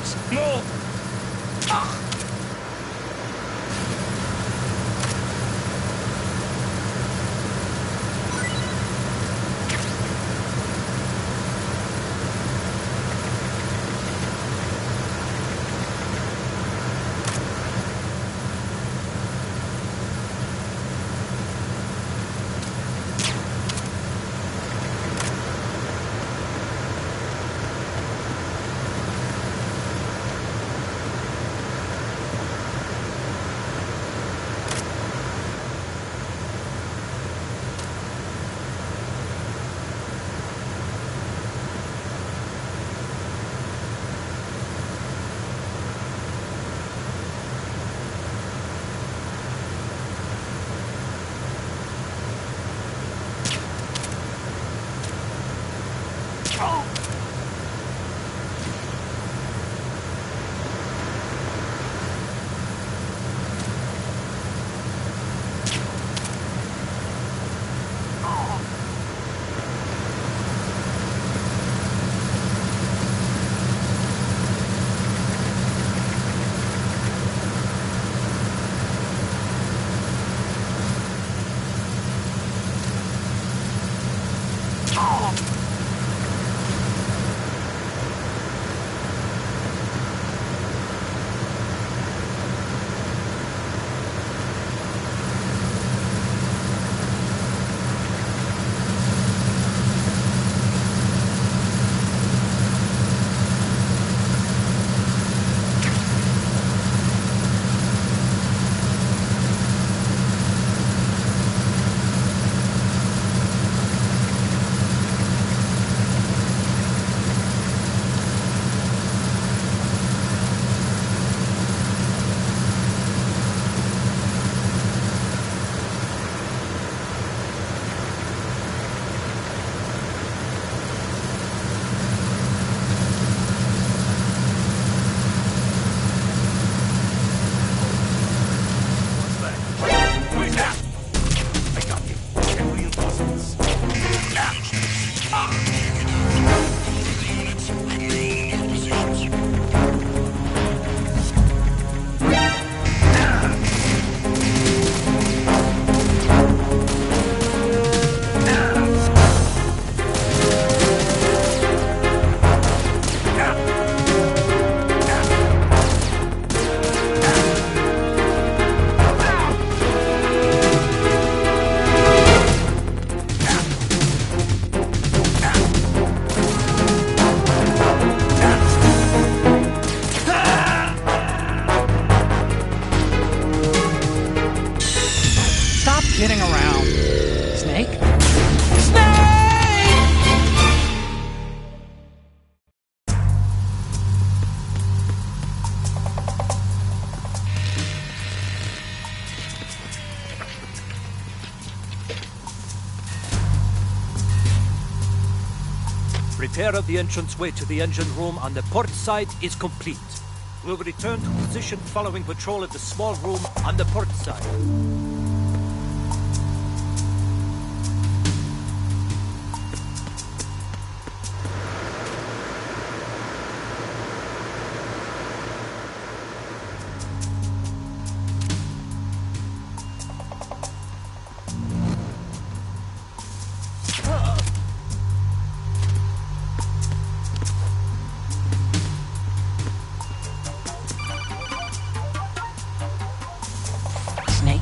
Snakes! More! Ah. Kidding around. Snake? Snake! Repair of the entranceway to the engine room on the port side is complete. We'll return to position following patrol of the small room on the port side. Snake?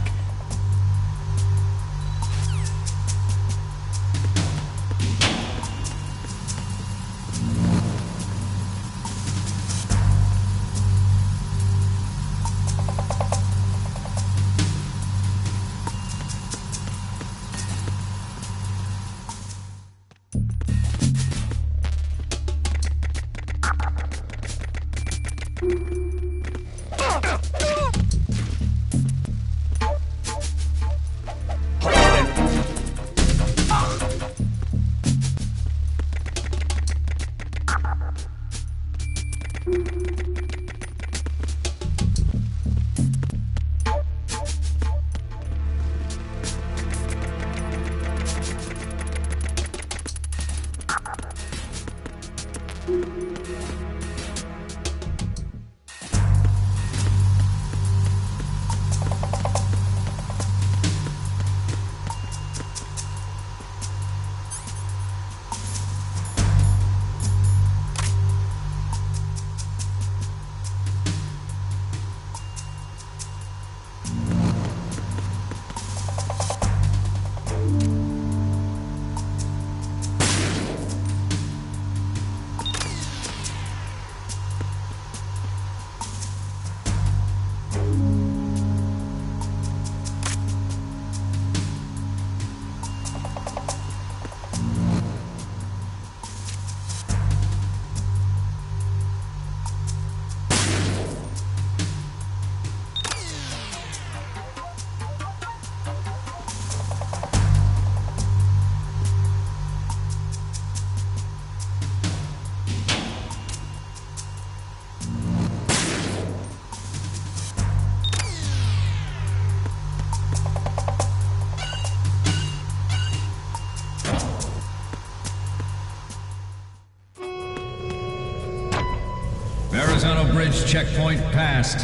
Bridge checkpoint passed.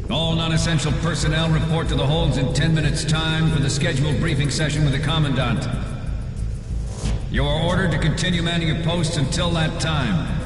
All non-essential personnel report to the holds in 10 minutes' time for the scheduled briefing session with the Commandant. You are ordered to continue manning your posts until that time.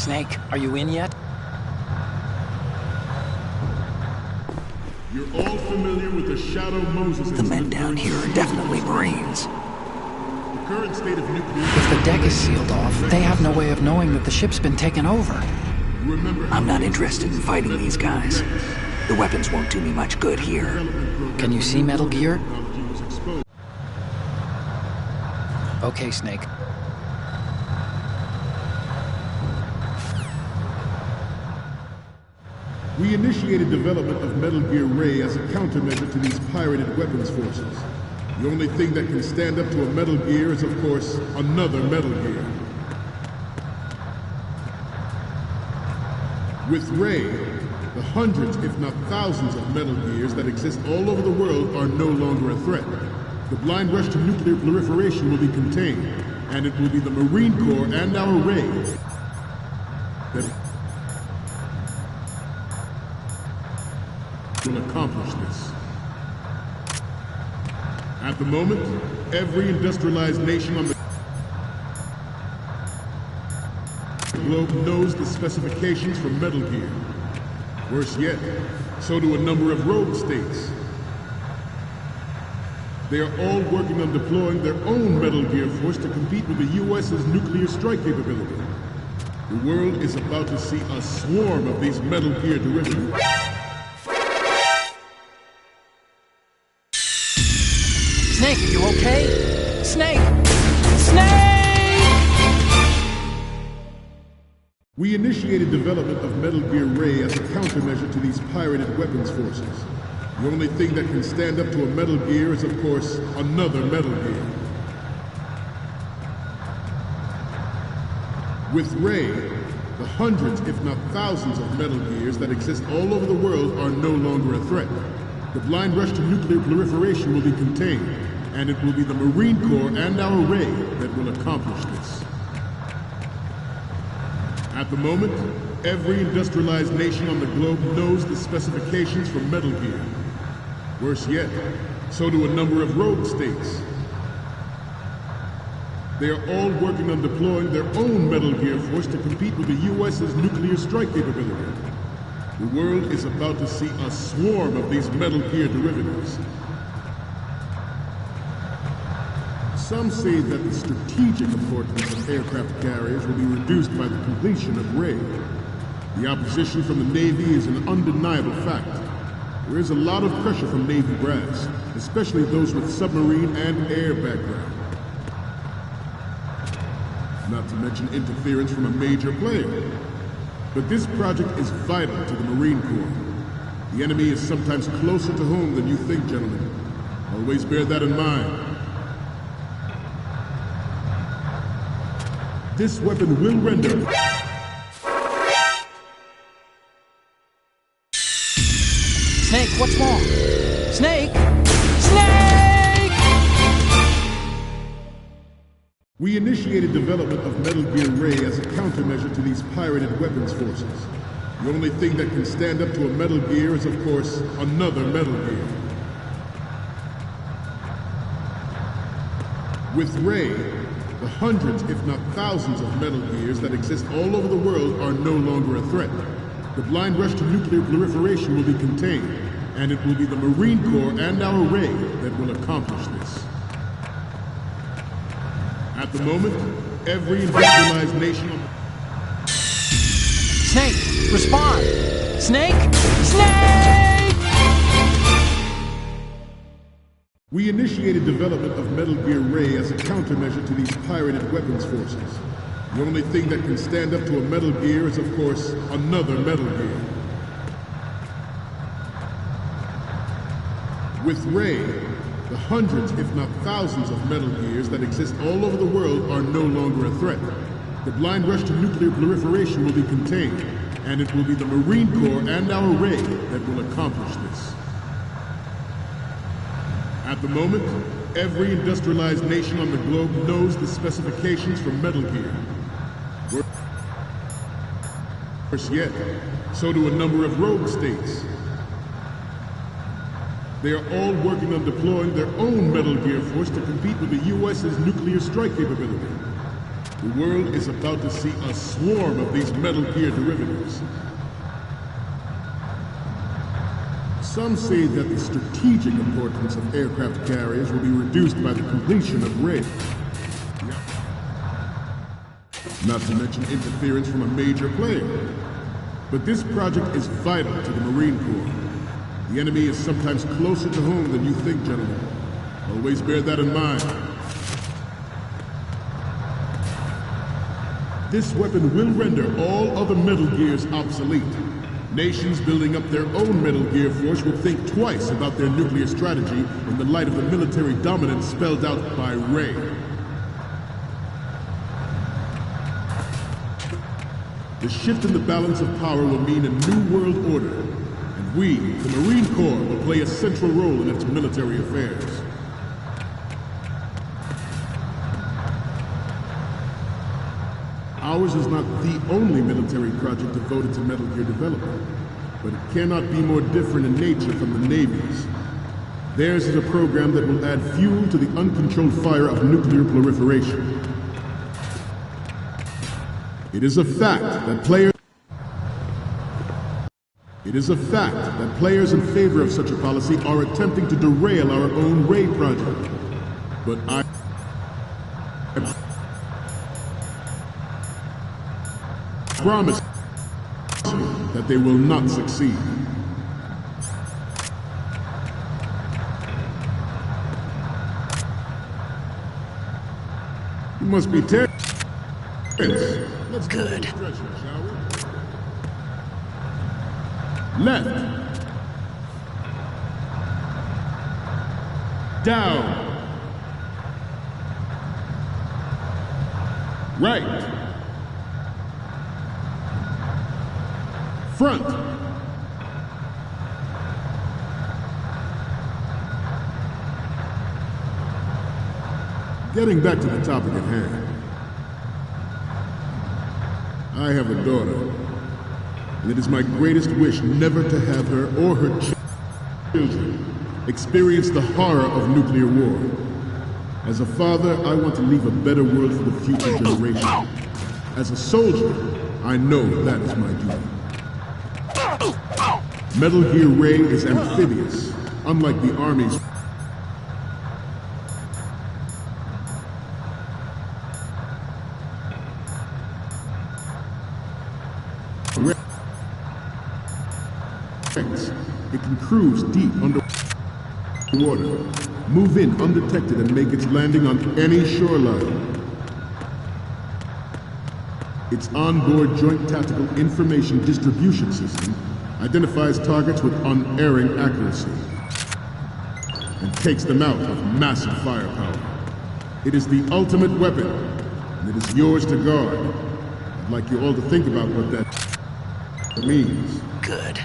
Snake, are you in yet? You're all familiar with the Shadow Moses The men down here are definitely Marines. The current state of nuclear... If the deck is sealed off, they have no way of knowing that the ship's been taken over. Remember, I'm not interested in fighting these guys. The weapons won't do me much good here. Can you see Metal Gear? Okay, Snake. We initiated development of Metal Gear Ray as a countermeasure to these pirated weapons forces. The only thing that can stand up to a Metal Gear is, of course, another Metal Gear. With Ray, the hundreds, if not thousands, of Metal Gears that exist all over the world are no longer a threat. The blind rush to nuclear proliferation will be contained, and it will be the Marine Corps and our Ray that will accomplish this. At the moment, every industrialized nation on the globe knows the specifications for Metal Gear. Worse yet, so do a number of rogue states. They are all working on deploying their own Metal Gear force to compete with the US's nuclear strike capability. The world is about to see a swarm of these Metal Gear derivatives. Snake, are you okay? Snake! Snake! We initiated development of Metal Gear Ray as a countermeasure to these pirated weapons forces. The only thing that can stand up to a Metal Gear is, of course, another Metal Gear. With Ray, the hundreds, if not thousands, of Metal Gears that exist all over the world are no longer a threat. The blind rush to nuclear proliferation will be contained, and it will be the Marine Corps and our Ray that will accomplish this. At the moment, every industrialized nation on the globe knows the specifications for Metal Gear. Worse yet, so do a number of rogue states. They are all working on deploying their own Metal Gear force to compete with the US's nuclear strike capability. The world is about to see a swarm of these Metal Gear derivatives. Some say that the strategic importance of aircraft carriers will be reduced by the completion of Ray. The opposition from the Navy is an undeniable fact. There is a lot of pressure from Navy brass, especially those with submarine and air background. Not to mention interference from a major player. But this project is vital to the Marine Corps. The enemy is sometimes closer to home than you think, gentlemen. Always bear that in mind. This weapon will render... Snake, what's wrong? Snake! Snake! We initiated development of Metal Gear Ray as a countermeasure to these pirated weapons forces. The only thing that can stand up to a Metal Gear is, of course, another Metal Gear. With Ray, the hundreds, if not thousands, of Metal Gears that exist all over the world are no longer a threat. The blind rush to nuclear proliferation will be contained, and it will be the Marine Corps and our Ray that will accomplish this. At the moment, every industrialized nation... Snake, respond! Snake! Snake! We initiated development of Metal Gear Ray as a countermeasure to these pirated weapons forces. The only thing that can stand up to a Metal Gear is, of course, another Metal Gear. With Ray, the hundreds, if not thousands, of Metal Gears that exist all over the world are no longer a threat. The blind rush to nuclear proliferation will be contained, and it will be the Marine Corps and our Ray that will accomplish this. At the moment, every industrialized nation on the globe knows the specifications for Metal Gear. Worse yet, so do a number of rogue states. They are all working on deploying their own Metal Gear force to compete with the US's nuclear strike capability. The world is about to see a swarm of these Metal Gear derivatives. Some say that the strategic importance of aircraft carriers will be reduced by the completion of RAID. Not to mention interference from a major player. But this project is vital to the Marine Corps. The enemy is sometimes closer to home than you think, gentlemen. Always bear that in mind. This weapon will render all other Metal Gears obsolete. Nations building up their own Metal Gear force will think twice about their nuclear strategy in the light of the military dominance spelled out by RAID. The shift in the balance of power will mean a new world order, and we, the Marine Corps, will play a central role in its military affairs. Ours is not the only military project devoted to Metal Gear development, but it cannot be more different in nature from the Navy's. Theirs is a program that will add fuel to the uncontrolled fire of nuclear proliferation. It is a fact that players in favor of such a policy are attempting to derail our own RAID project. But I promise that they will not succeed. You must be tense. Let's Good. Stretch, shall we? Left. Down. Right. Front. Getting back to the topic at hand. I have a daughter, and it is my greatest wish never to have her or her children experience the horror of nuclear war. As a father, I want to leave a better world for the future generation. As a soldier, I know that is my duty. Metal Gear Ray is amphibious, unlike the Army's. It can cruise deep underwater, move in undetected, and make its landing on any shoreline. Its onboard Joint Tactical Information Distribution System identifies targets with unerring accuracy and takes them out with massive firepower. It is the ultimate weapon, and it is yours to guard. I'd like you all to think about what that means. Good.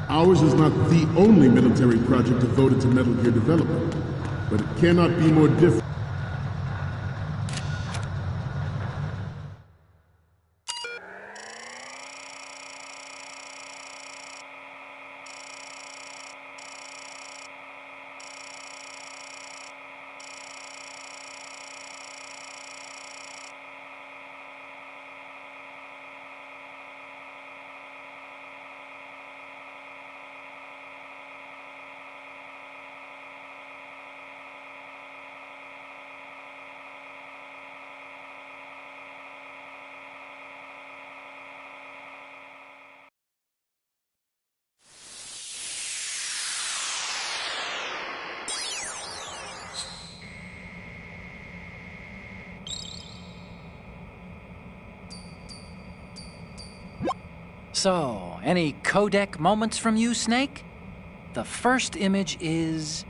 Ours is not the only military project devoted to Metal Gear development, but it cannot be more different. So, any codec moments from you, Snake? The first image is...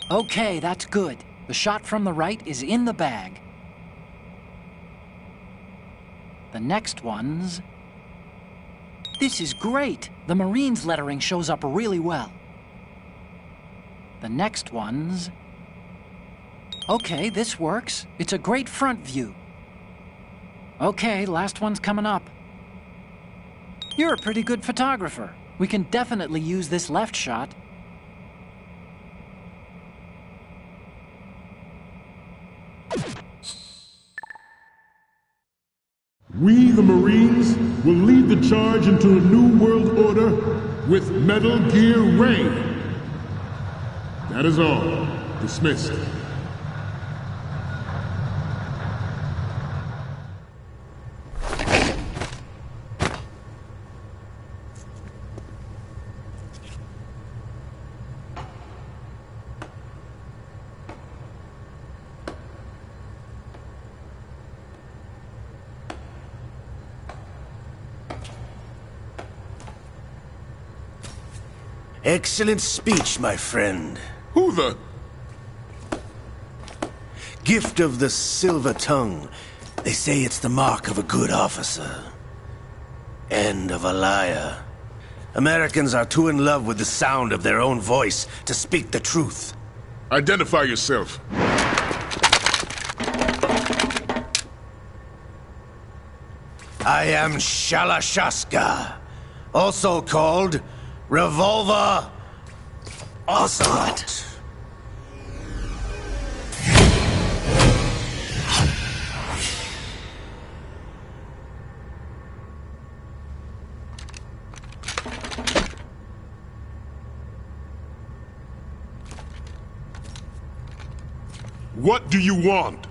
Okay, that's good. The shot from the right is in the bag. The next one's... This is great! The Marines lettering shows up really well. The next one's... Okay, this works. It's a great front view. Okay, last one's coming up. You're a pretty good photographer. We can definitely use this left shot. We, the Marines, will lead the charge into a new world order with Metal Gear Ray. That is all. Dismissed. Excellent speech, my friend. Who the... Gift of the silver tongue. They say it's the mark of a good officer. And of a liar. Americans are too in love with the sound of their own voice to speak the truth. Identify yourself. I am Shalashaska, also called Revolver Ocelot. What do you want?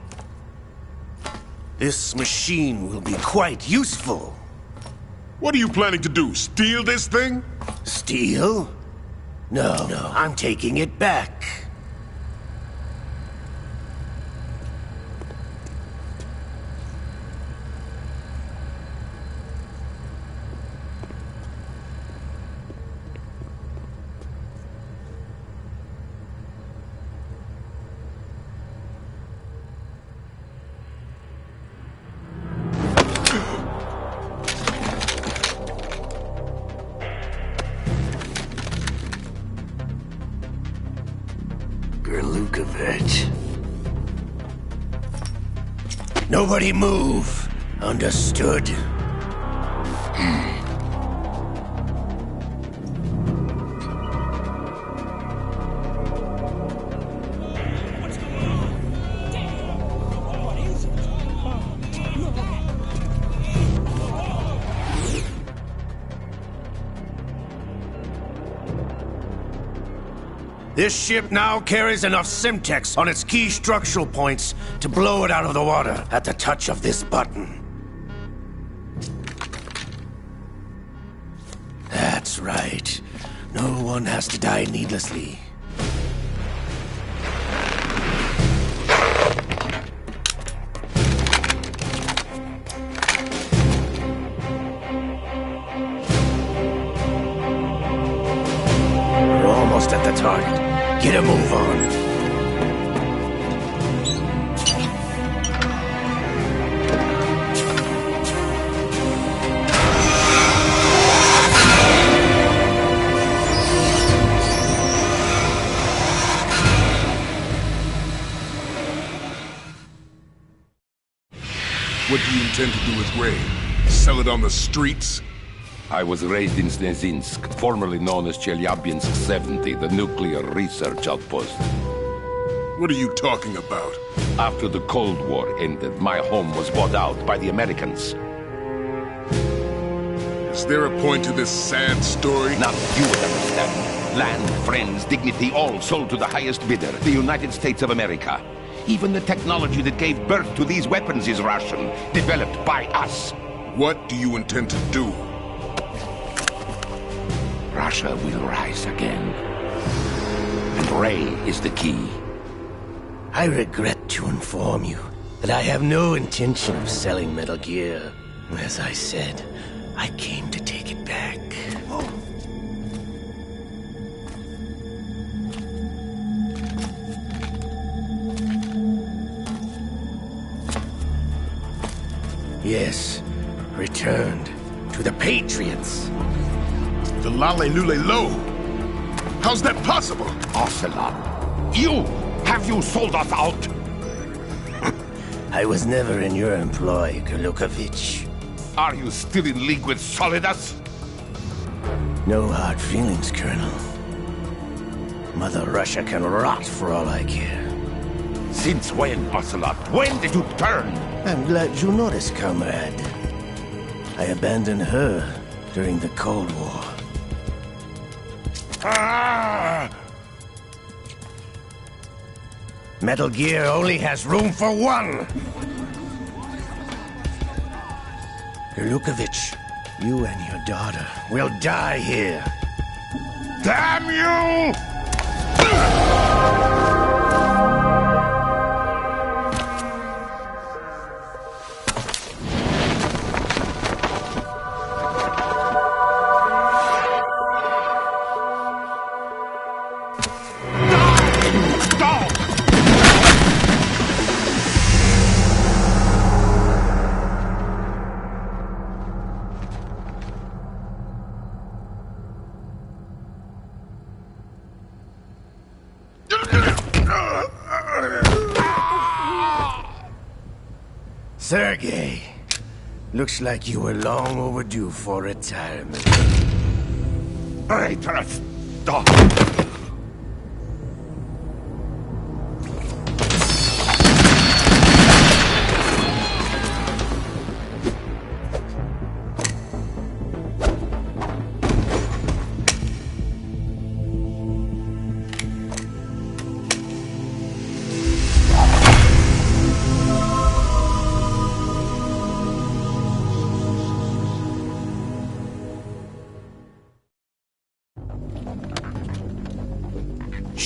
This machine will be quite useful. What are you planning to do? Steal this thing? Steal? No, I'm taking it back. Gerlukovich. Nobody move. Understood? This ship now carries enough Simtex on its key structural points to blow it out of the water at the touch of this button. That's right. No one has to die needlessly. We're almost at the target. Get a move on. What do you intend to do with Ray? Sell it on the streets? I was raised in Snezinsk, formerly known as Chelyabinsk 70, the nuclear research outpost. What are you talking about? After the Cold War ended, my home was bought out by the Americans. Is there a point to this sad story? Now you would understand. Land, friends, dignity, all sold to the highest bidder, the United States of America. Even the technology that gave birth to these weapons is Russian, developed by us. What do you intend to do? Russia will rise again. And Ray is the key. I regret to inform you that I have no intention of selling Metal Gear. As I said, I came to take it back. Yes, returned to the Patriots. The Lale Lule Lo? How's that possible? Ocelot, have you sold us out? I was never in your employ, Gerlukovich. Are you still in league with Solidus? No hard feelings, Colonel. Mother Russia can rot for all I care. Since when, Ocelot? When did you turn? I'm glad you noticed, comrade. I abandoned her during the Cold War. Ah! Metal Gear only has room for one! Lukovich, you and your daughter will die here. Damn you! Sergei, looks like you were long overdue for retirement. Stop!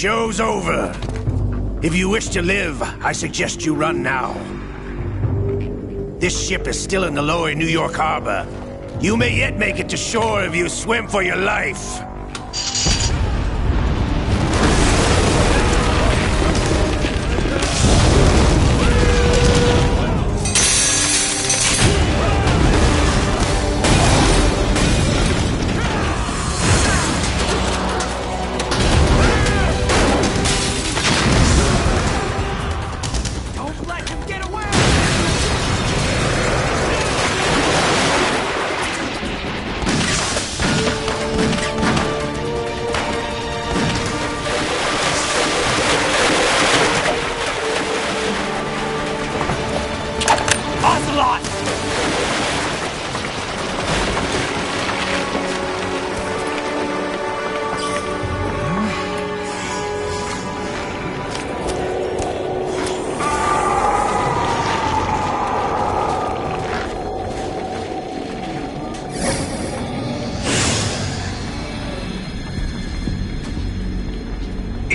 Show's over. If you wish to live, I suggest you run now. This ship is still in the lower New York harbor. You may yet make it to shore if you swim for your life.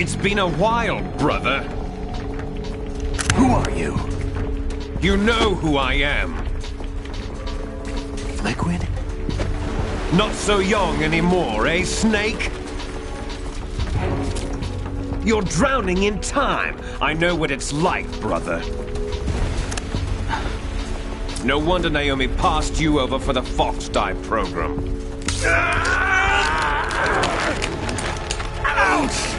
It's been a while, brother. Who are you? You know who I am. Liquid? Not so young anymore, eh, Snake? You're drowning in time. I know what it's like, brother. No wonder Naomi passed you over for the Fox Dive program. Ouch!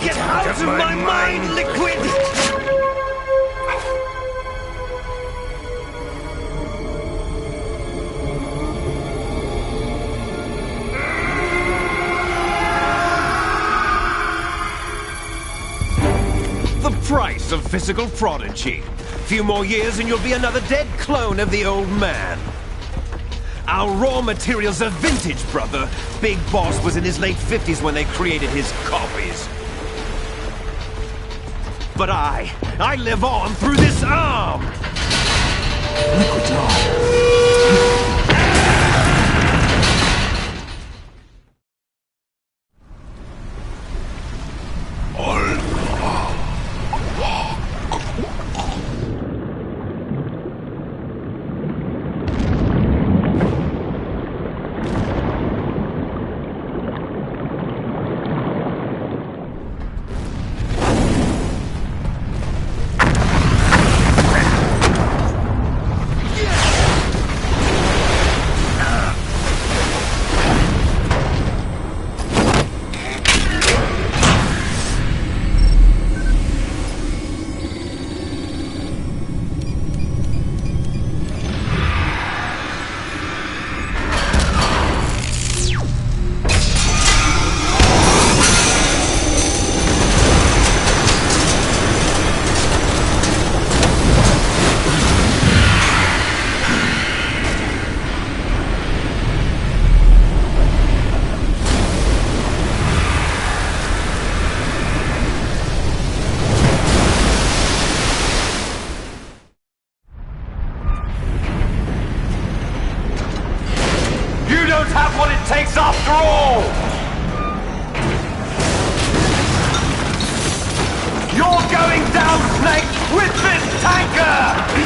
Get out of my mind, Liquid! The price of physical prodigy. Few more years and you'll be another dead clone of the old man. Our raw materials are vintage, brother. Big Boss was in his late 50s when they created his copies. But I live on through this arm! Liquid's on. got what it takes after all! You're going down, Snake, with this tanker!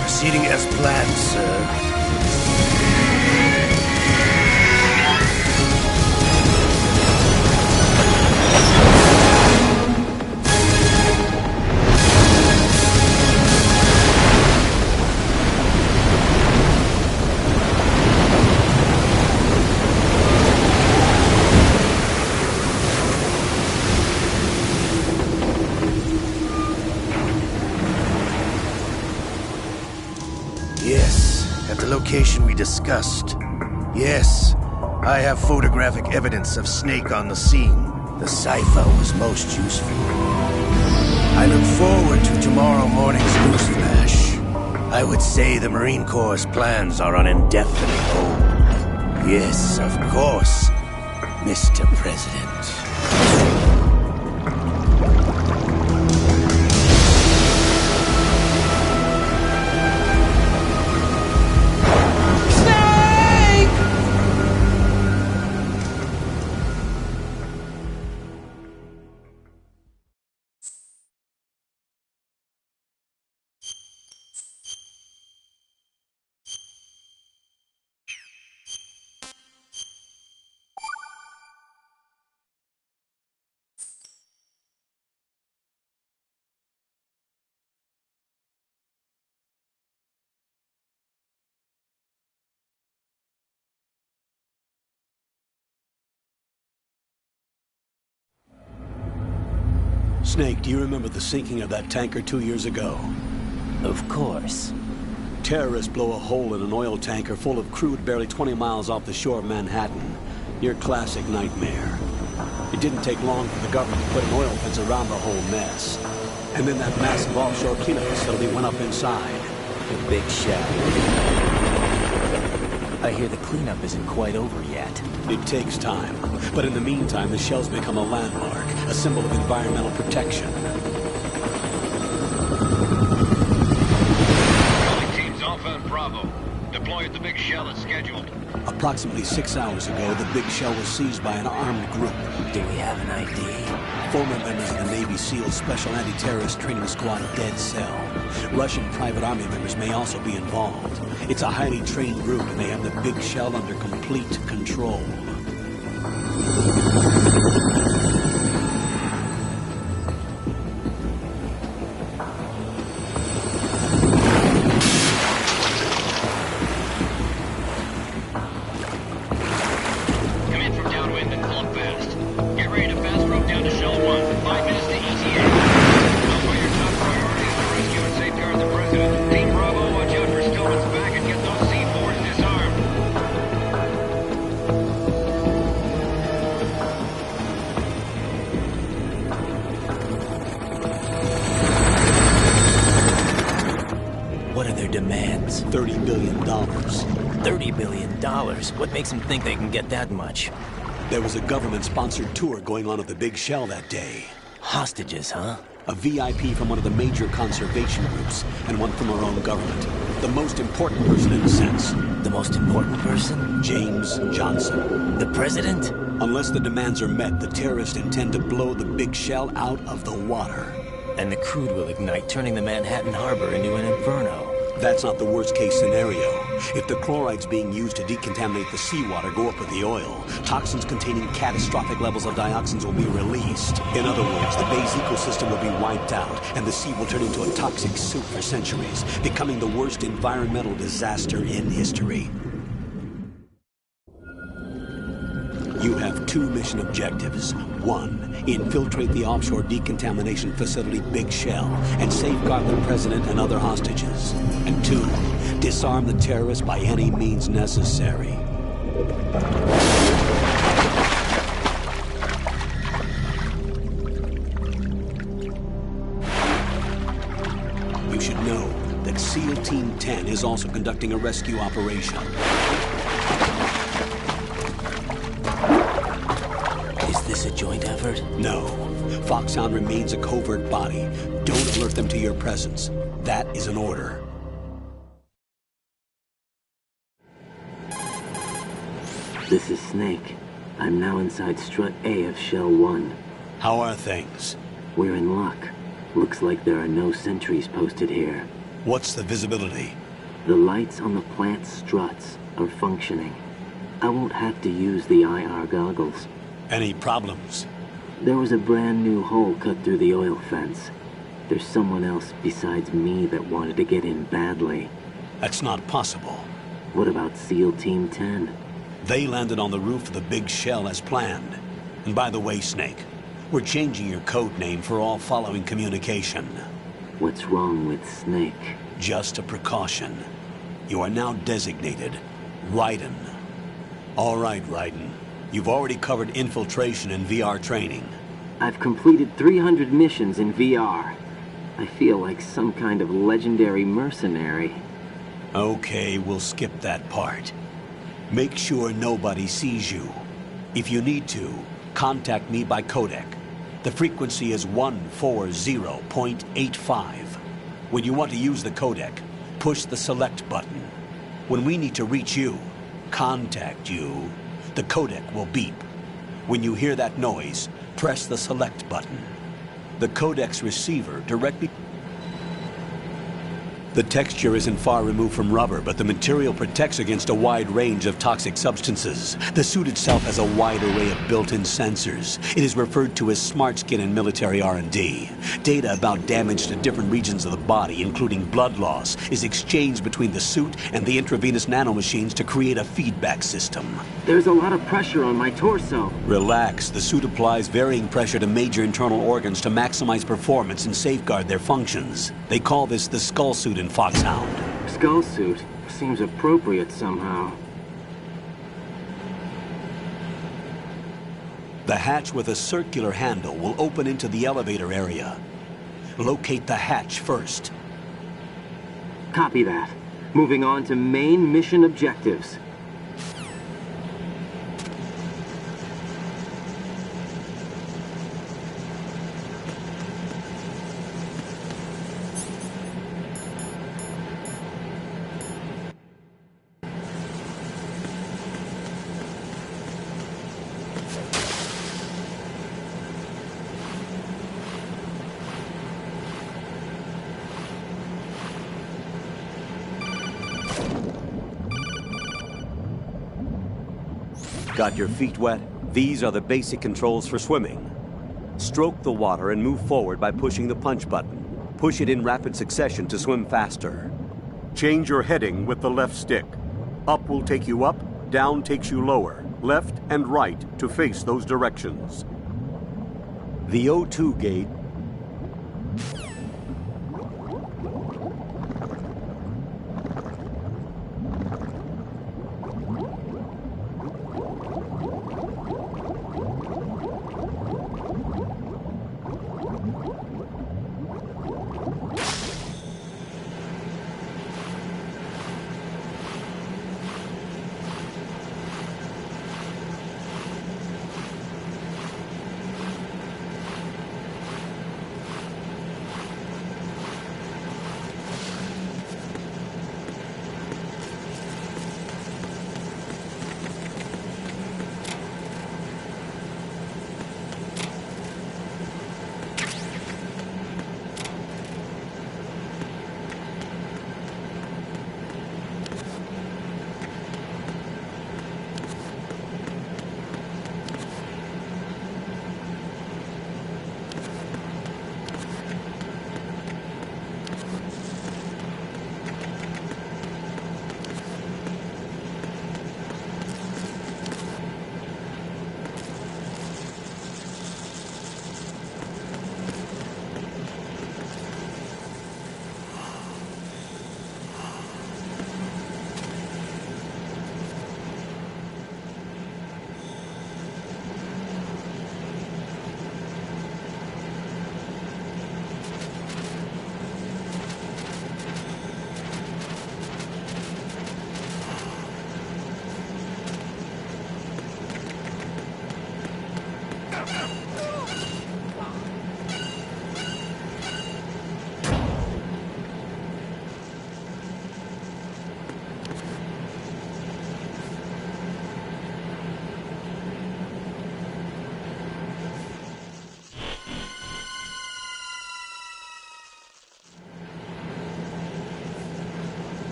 Proceeding as planned, sir. Yes, at the location we discussed. Yes, I have photographic evidence of Snake on the scene. The cipher was most useful. I look forward to tomorrow morning's news flash. I would say the Marine Corps' plans are on indefinite hold. Yes, of course, Mr. President. Snake, do you remember the sinking of that tanker 2 years ago? Of course. Terrorists blow a hole in an oil tanker full of crude barely 20 miles off the shore of Manhattan. Your classic nightmare. It didn't take long for the government to put an oil fence around the whole mess. And then that massive offshore cleanup facility went up inside. The big shell. I hear the cleanup isn't quite over yet. It takes time. But in the meantime, the shell's become a landmark, a symbol of environmental protection. Teams Alpha and Bravo. Deploy at the big shell as scheduled. Approximately 6 hours ago, the big shell was seized by an armed group. Do we have an ID? Former members of the Navy SEAL Special Anti-Terrorist Training Squad Dead Cell. Russian private army members may also be involved. It's a highly trained group, and they have the big shell under complete control. Demands. $30 billion. $30 billion? What makes them think they can get that much? There was a government-sponsored tour going on at the big shell that day. Hostages, huh? A VIP from one of the major conservation groups, and one from our own government. The most important person in a sense. The most important person? James Johnson. The president? Unless the demands are met, the terrorists intend to blow the big shell out of the water. And the crude will ignite, turning the Manhattan Harbor into an inferno. That's not the worst-case scenario. If the chlorides being used to decontaminate the seawater go up with the oil, toxins containing catastrophic levels of dioxins will be released. In other words, the bay's ecosystem will be wiped out, and the sea will turn into a toxic soup for centuries, becoming the worst environmental disaster in history. You have 2 mission objectives. 1, infiltrate the offshore decontamination facility Big Shell and safeguard the president and other hostages. And 2, disarm the terrorists by any means necessary. You should know that SEAL Team 10 is also conducting a rescue operation. Is this a joint effort? No. Foxhound remains a covert body. Don't alert them to your presence. That is an order. This is Snake. I'm now inside Strut A of Shell 1. How are things? We're in luck. Looks like there are no sentries posted here. What's the visibility? The lights on the plant struts are functioning. I won't have to use the IR goggles. Any problems? There was a brand new hole cut through the oil fence. There's someone else besides me that wanted to get in badly. That's not possible. What about SEAL Team 10? They landed on the roof of the Big Shell as planned. And by the way, Snake, we're changing your code name for all following communication. What's wrong with Snake? Just a precaution. You are now designated Raiden. All right, Raiden. You've already covered infiltration and VR training. I've completed 300 missions in VR. I feel like some kind of legendary mercenary. Okay, we'll skip that part. Make sure nobody sees you. If you need to, contact me by codec. The frequency is 140.85. When you want to use the codec, push the select button. When we need to reach you, contact you, the codec will beep. When you hear that noise, press the select button. The codec's receiver directly... The texture isn't far removed from rubber, but the material protects against a wide range of toxic substances. The suit itself has a wide array of built-in sensors. It is referred to as smart skin in military R&D. Data about damage to different regions of the body, including blood loss, is exchanged between the suit and the intravenous nanomachines to create a feedback system. There's a lot of pressure on my torso. Relax. The suit applies varying pressure to major internal organs to maximize performance and safeguard their functions. They call this the skull suit in than Foxhound. Skull suit seems appropriate somehow. The hatch with a circular handle will open into the elevator area. Locate the hatch first. Copy that. Moving on to main mission objectives. Got your feet wet? These are the basic controls for swimming. Stroke the water and move forward by pushing the punch button. Push it in rapid succession to swim faster. Change your heading with the left stick. Up will take you up, down takes you lower, left and right to face those directions. The O2 gate.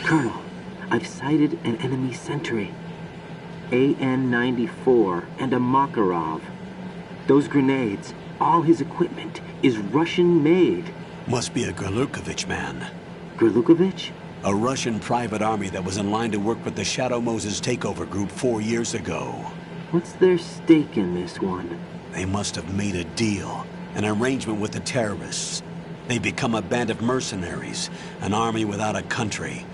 Colonel, I've sighted an enemy sentry. AN-94 and a Makarov. Those grenades, all his equipment, is Russian-made. Must be a Gurlukovich man. Gurlukovich? A Russian private army that was in line to work with the Shadow Moses takeover group 4 years ago. What's their stake in this one? They must have made a deal, an arrangement with the terrorists. They become a band of mercenaries, an army without a country.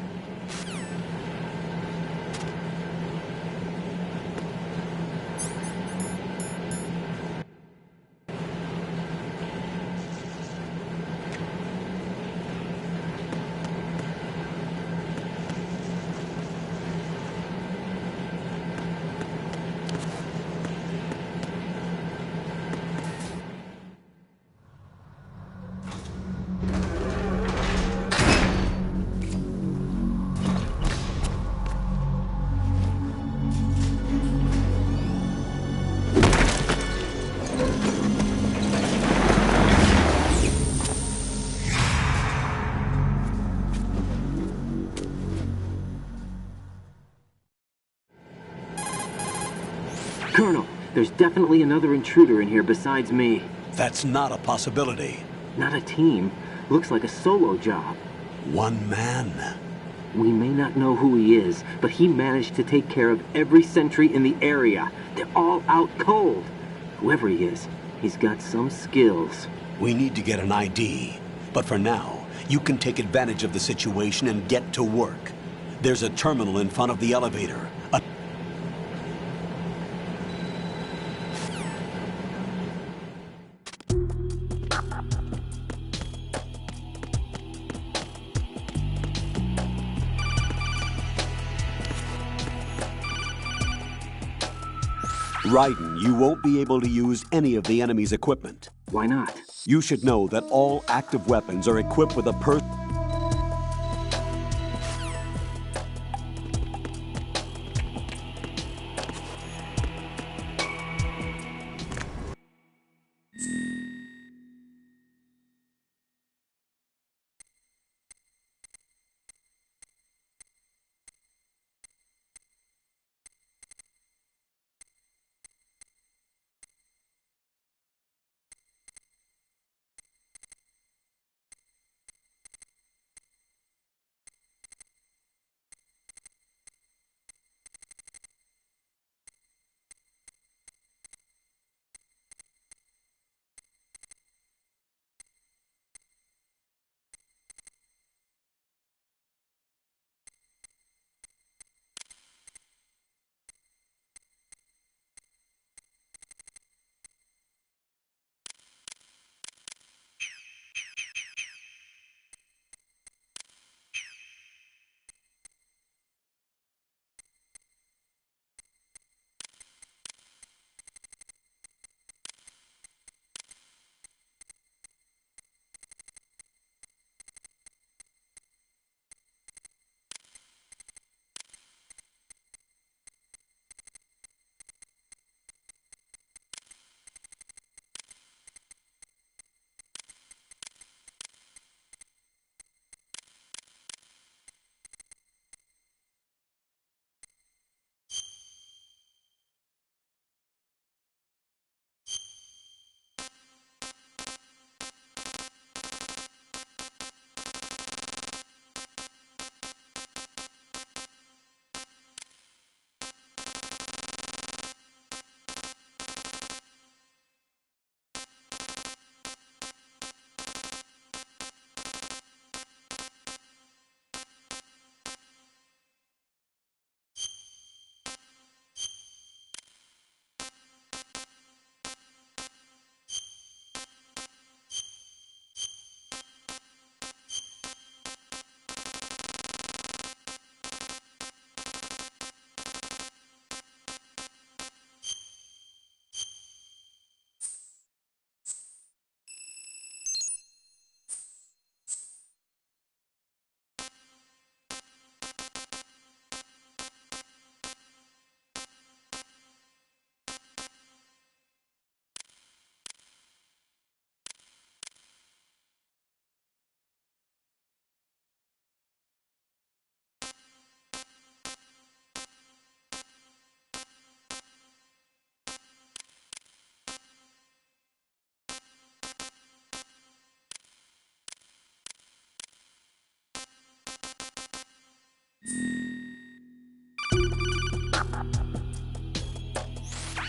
Colonel, there's definitely another intruder in here besides me. That's not a possibility. Not a team. Looks like a solo job. One man. We may not know who he is, but he managed to take care of every sentry in the area. They're all out cold. Whoever he is, he's got some skills. We need to get an ID. But for now, You can take advantage of the situation and get to work. There's a terminal in front of the elevator. Raiden, you won't be able to use any of the enemy's equipment. Why not? You should know that all active weapons are equipped with a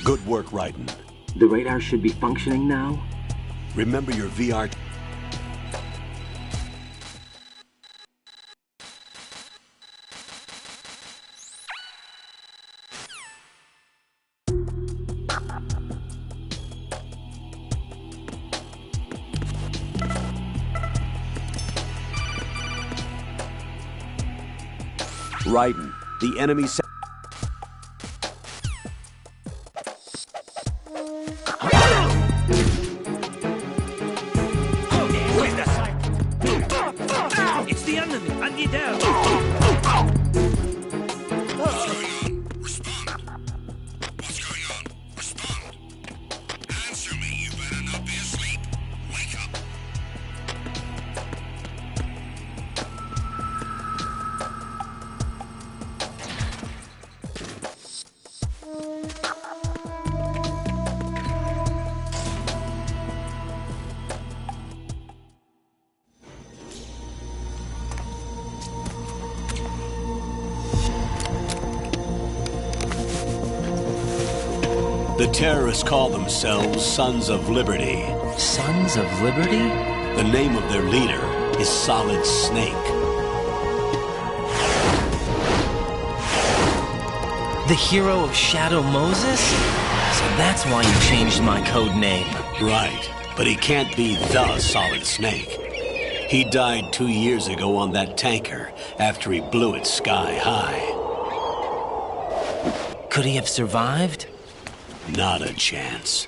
Good work, Raiden. The radar should be functioning now? Remember your VR... Raiden, the enemy... It's the enemy! And you there! The terrorists call themselves Sons of Liberty. Sons of Liberty? The name of their leader, is Solid Snake. The hero of Shadow Moses? So that's why you changed my code name. Right, but he can't be the Solid Snake. He died 2 years ago on that tanker after he blew it sky high. Could he have survived? Not a chance.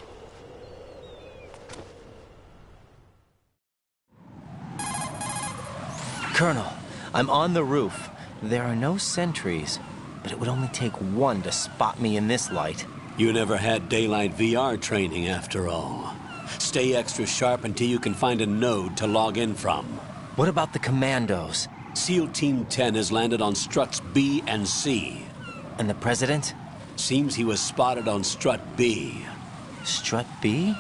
Colonel, I'm on the roof. There are no sentries, but it would only take one to spot me in this light. You never had daylight VR training after all. Stay extra sharp until you can find a node to log in from. What about the commandos? SEAL Team 10 has landed on struts B and C. And the president? Seems he was spotted on strut B. Strut B?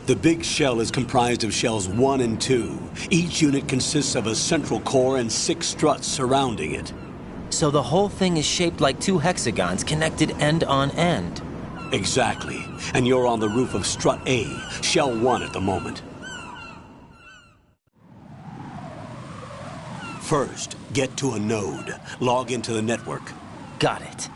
The big shell is comprised of shells 1 and 2. Each unit consists of a central core and 6 struts surrounding it. So the whole thing is shaped like 2 hexagons connected end on end. Exactly. And you're on the roof of strut A, shell 1 at the moment. First, get to a node. Log into the network. Got it.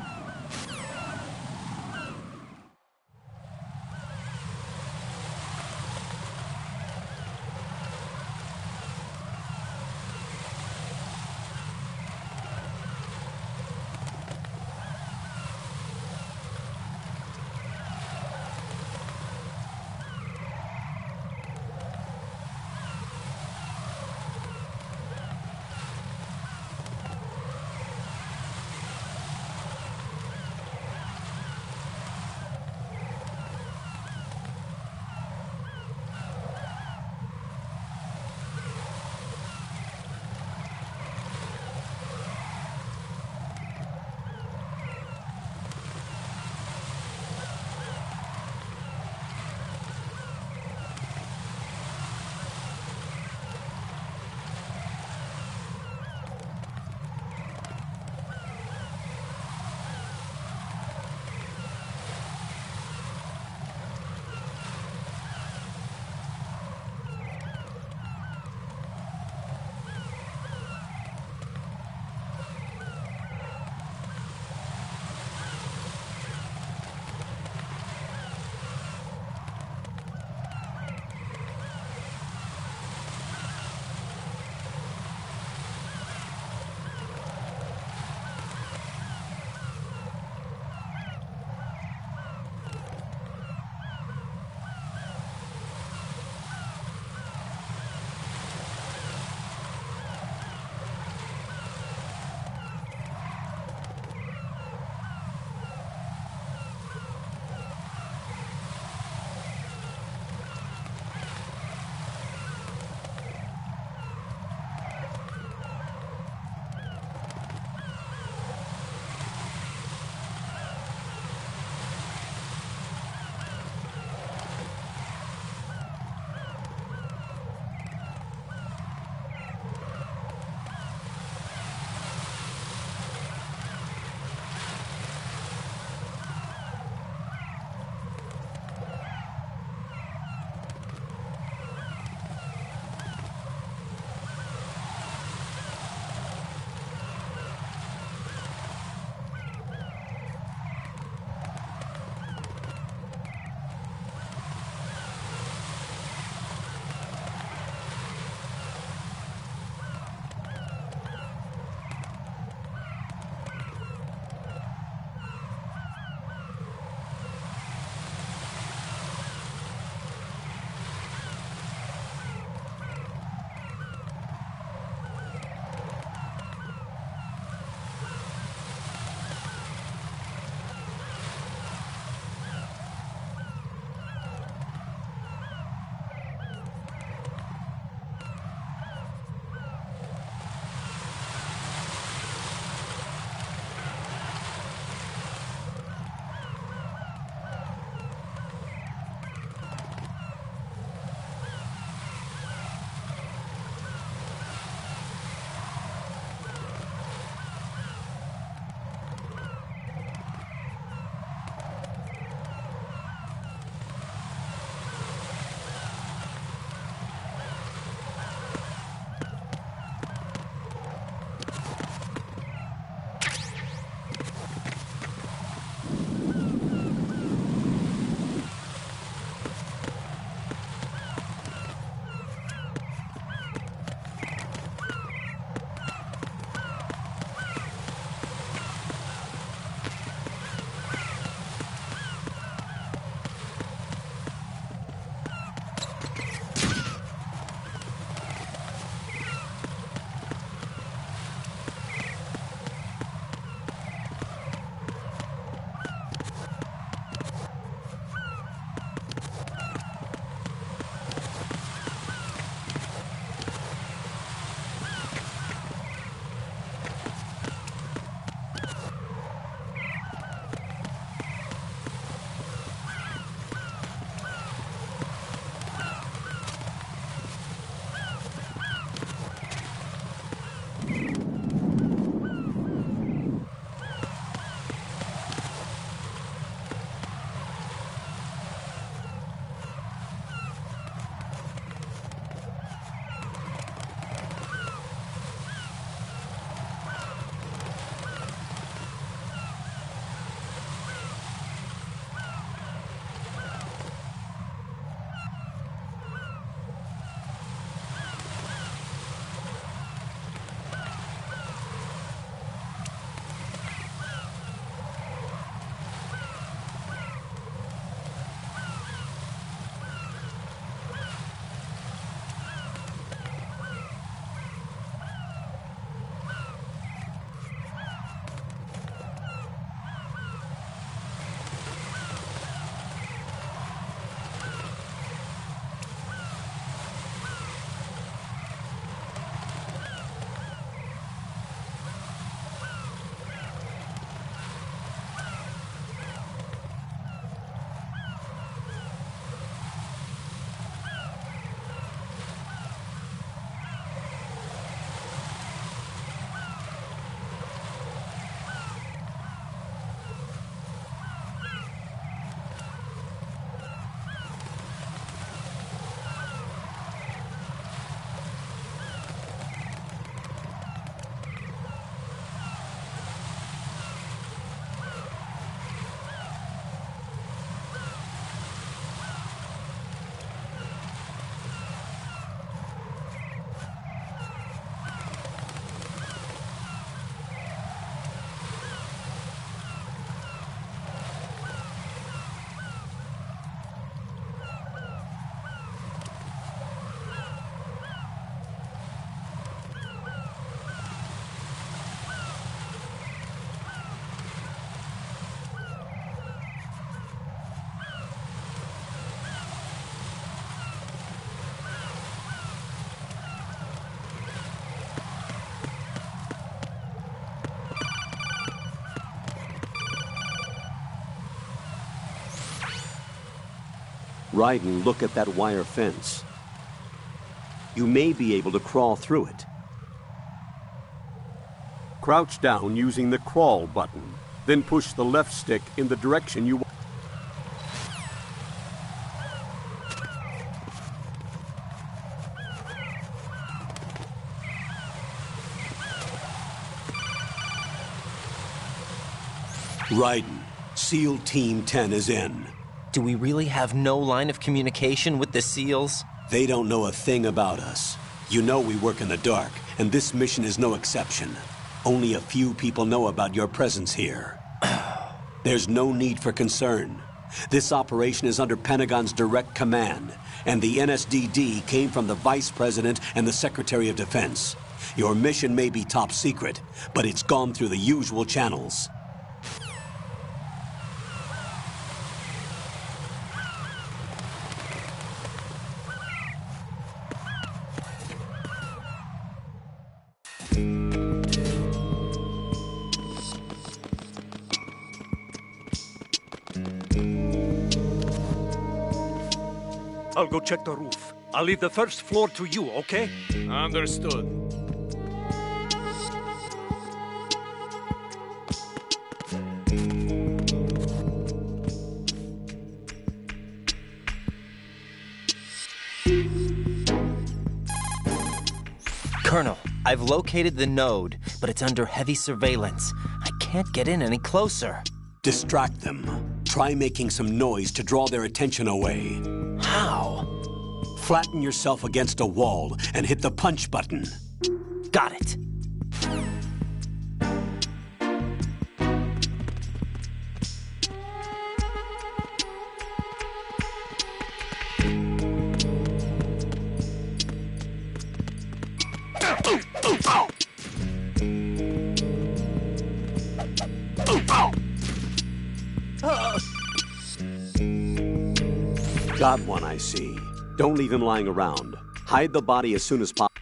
Raiden, look at that wire fence. You may be able to crawl through it. Crouch down using the crawl button. Then push the left stick in the direction you want. Raiden, SEAL Team 10 is in. Do we really have no line of communication with the SEALs? They don't know a thing about us. You know we work in the dark, and this mission is no exception. Only a few people know about your presence here. There's no need for concern. This operation is under Pentagon's direct command, and the NSDD came from the Vice President and the Secretary of Defense. Your mission may be top secret, but it's gone through the usual channels. I'll go check the roof. I'll leave the first floor to you, okay? Understood. Colonel, I've located the node, but it's under heavy surveillance. I can't get in any closer. Distract them. Try making some noise to draw their attention away. How? Flatten yourself against a wall and hit the punch button. Got it. Got one, I see. Don't leave him lying around. Hide the body as soon as possible.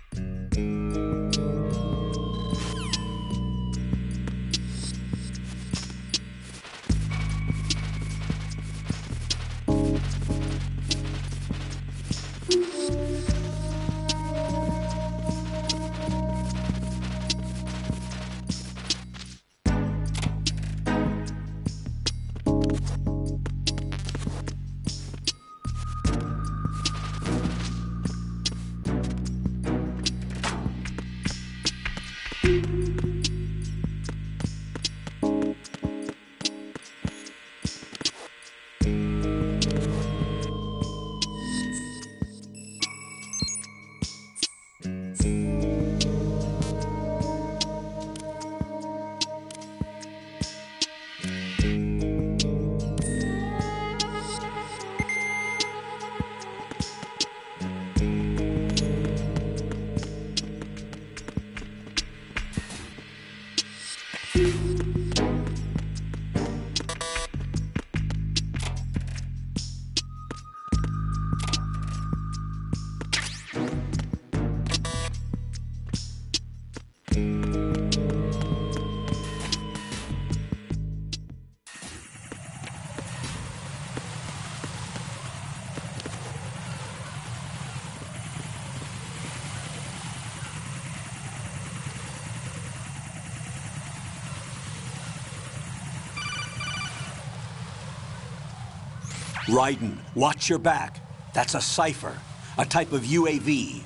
Raiden, watch your back. That's a cipher, a type of UAV.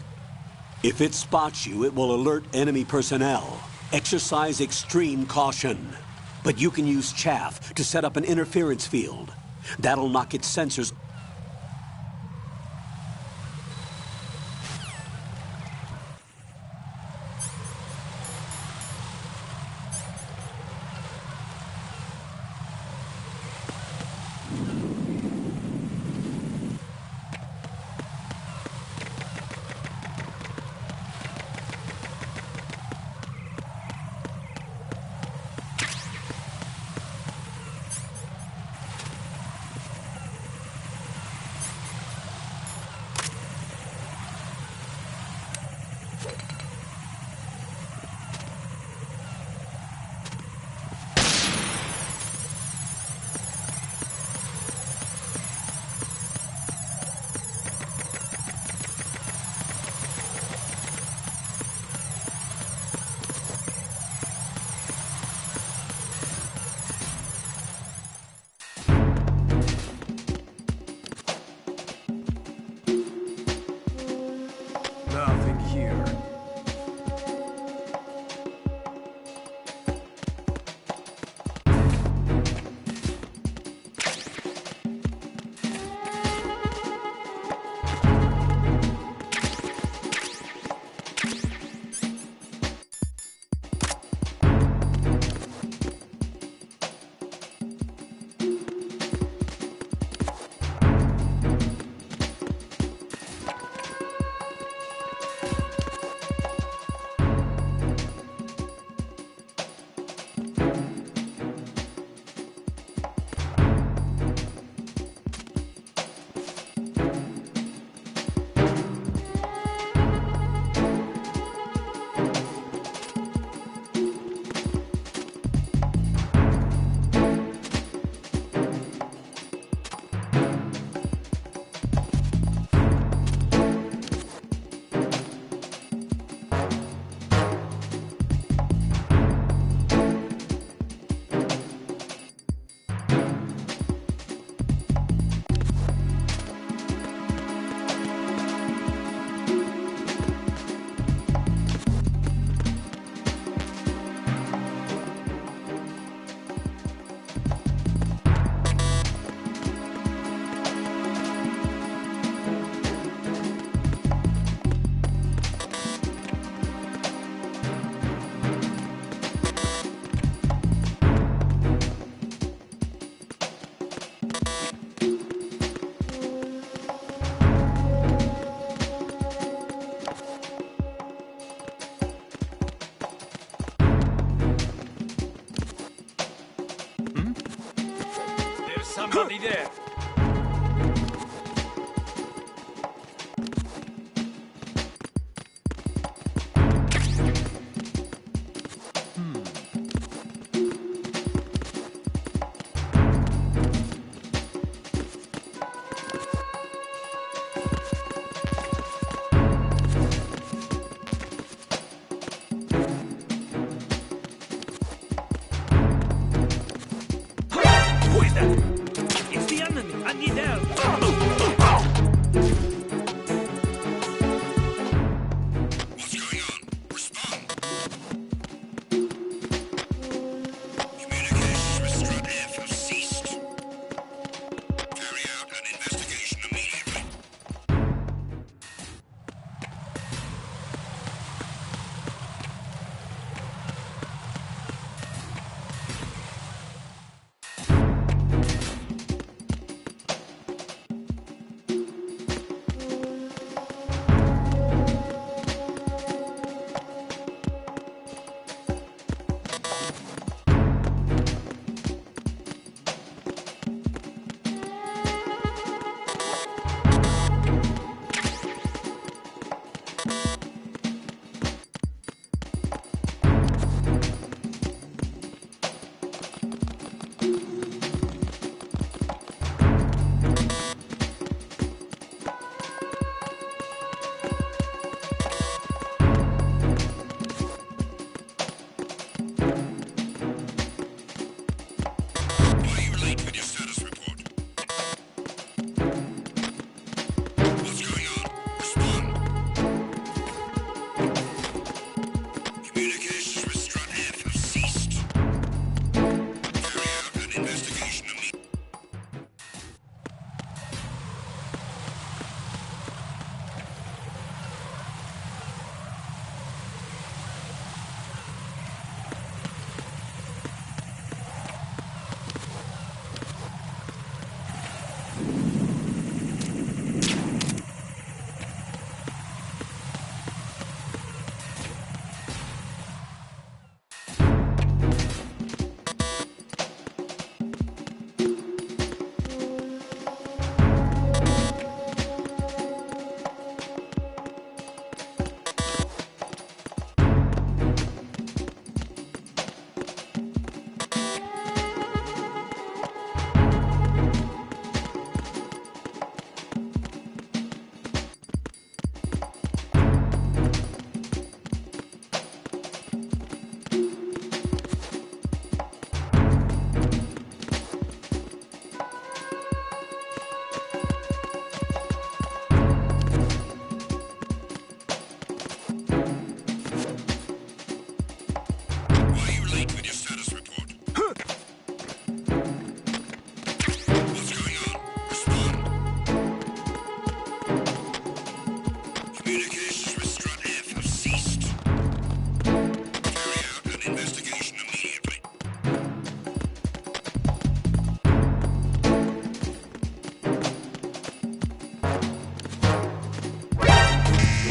If it spots you, it will alert enemy personnel. Exercise extreme caution. But you can use chaff to set up an interference field. That'll knock its sensors.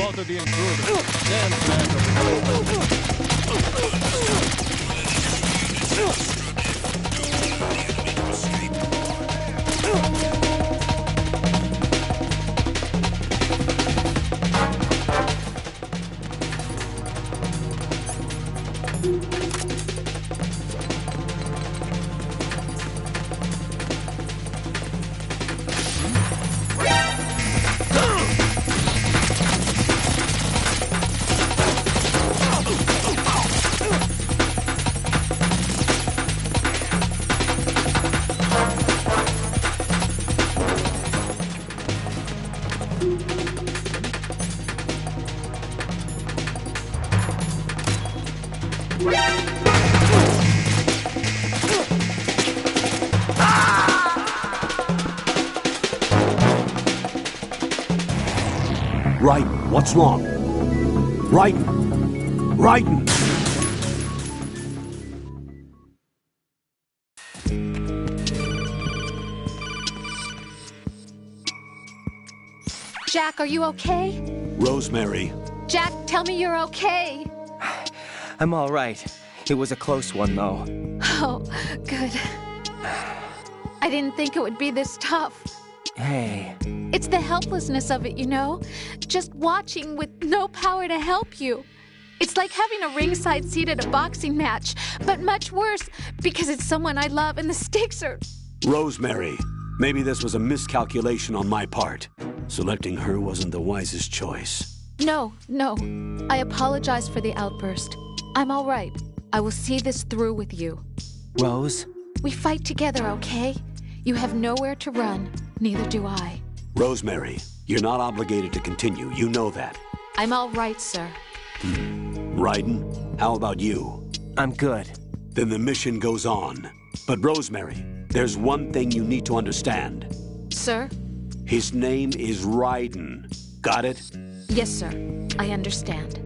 spotted the intruder. Stand back of Raiden, what's wrong? Raiden! Raiden! Jack, are you okay? Rosemary. Jack, tell me you're okay. I'm all right. It was a close one, though. Oh, good. I didn't think it would be this tough. Hey. It's the helplessness of it, you know? Just watching with no power to help you. It's like having a ringside seat at a boxing match, but much worse because it's someone I love and the stakes are... Rosemary, maybe this was a miscalculation on my part. Selecting her wasn't the wisest choice. No. I apologize for the outburst. I'm all right. I will see this through with you. Rose? We fight together, okay? You have nowhere to run. Neither do I. Rosemary, you're not obligated to continue. You know that. I'm all right, sir. Raiden, how about you? I'm good. Then the mission goes on. But Rosemary, there's one thing you need to understand. Sir? His name is Raiden. Got it? Yes, sir. I understand.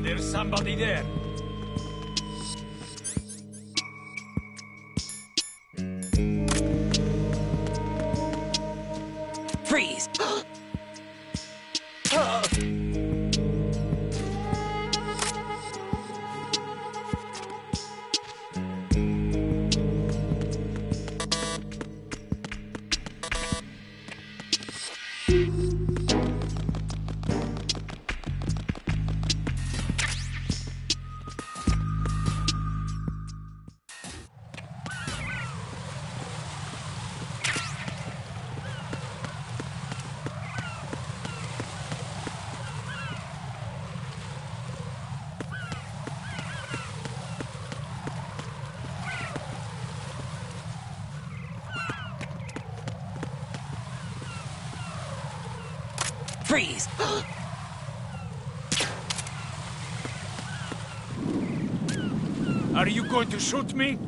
There's somebody there. Freeze! Freeze! Are you going to shoot me?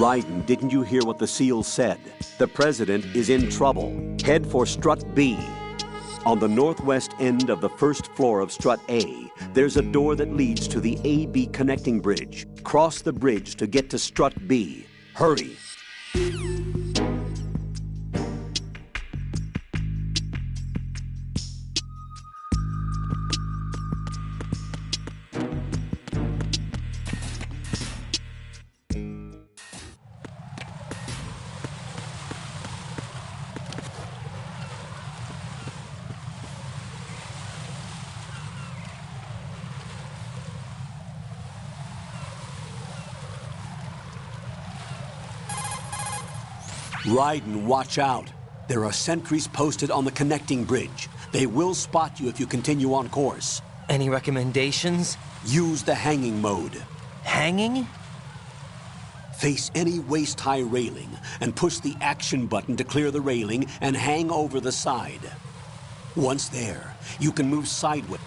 Raiden, didn't you hear what the seal said? The President is in trouble. Head for Strut B. On the northwest end of the first floor of Strut A, there's a door that leads to the AB connecting bridge. Cross the bridge to get to Strut B. Hurry! Raiden, watch out. There are sentries posted on the connecting bridge. They will spot you if you continue on course. Any recommendations? Use the hanging mode. Hanging? Face any waist-high railing and push the action button to clear the railing and hang over the side. Once there, you can move sideways.